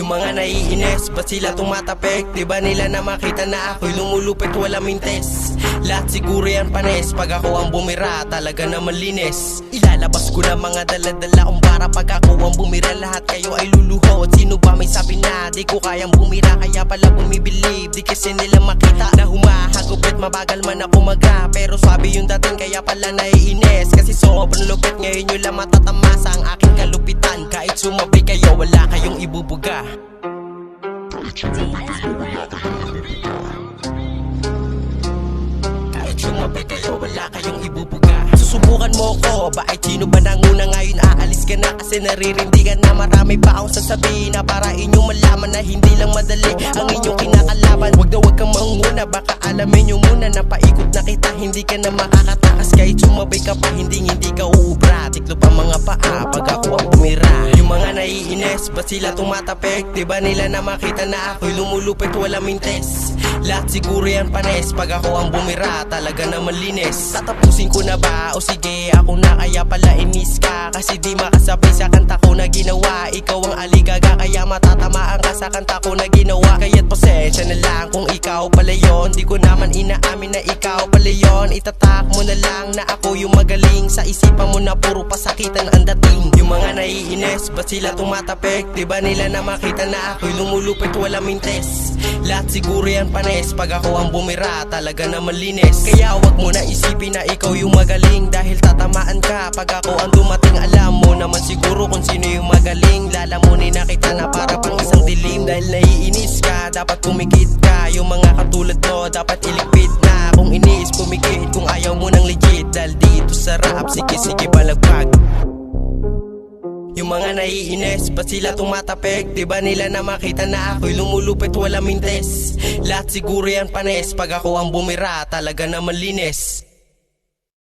Yung mga naiinis, ba't sila tumatapik? Di ba nila na makita na ako'y lumulupit wala mintes? Lahat siguro yan panes, pag ako ang bumira talaga naman linis. Ilalabas ko na mga daladala kung para pag ako ang bumira lahat kayo ay luluho. At sino ba may sabi na di ko kayang bumira, kaya pala bumibilib? Di kasi nila makita na humahagupit, mabagal man ako maga, pero sabi yung dating kaya pala naiinis. Kasi sobrang lupit ngayon nyo lang matatamasa ang aking kalupitan. Kahit sumabi kayo wala kayong ibubuga. Kahit sumabi kayo wala kayong ibubuga. Susubukan mo ko, bakit sino ba nanguna ngayon aalis ka na? Kasi naririndigan na marami pa akong sasabihin na para inyong malaman na hindi lang madali ang inyong kinakalaban. Wag na wag kang manguna, baka alamin nyo muna na paikot na kita, hindi ka na makakatakas. Kahit sumabay ka pa, hindi ka uubra. Tiklo pa mga paa pag ako ang bumira. Yung mga naiinis, ba't sila tumatapik? Di ba nila na makita na ako'y lumulupit wala mintes? Lahat siguro yan panes, pag ako ang bumira talaga naman linis. Tatapusin ko na ba? O sige, ako na kaya pala inis ka, kasi di makasabay sa kanta ko na ginawa. Ikaw ang aligaga kaya matatamaan ka sa kanta ko na ginawa. Kaya't pasensya na lang kung ikaw pala yon. Di ko naman inaamin na ikaw pala yon. Itatak mo na lang na ako yung magaling, sa isipan mo na puro pasakitan ang dating. Yung mga naiinis, ba't sila tumatapik? Di ba nila na makita na ako'y lumulupit wala mintes? Lahat siguro yan panes, pag ako ang bumira talaga naman linis. Kaya wag mo na isipin na ikaw yung magaling, dahil tatamaan ka pag ako ang dumating. Alam mo naman siguro kung sino yung magaling. Lalamunin na kita na para pang isang dilim. Dahil naiinis ka, dapat kumikit ka. Yung mga katulad mo, dapat iligpit na. Kung iniis, pumikit kung ayaw mo ng legit. Dahil dito sa rap, sige balagpag. Yung mga naiinis, ba't sila tumatapik? Di ba nila na makita na ako'y lumulupit wala mintes? Lahat siguro yan panes, pag ako ang bumira talaga naman linis.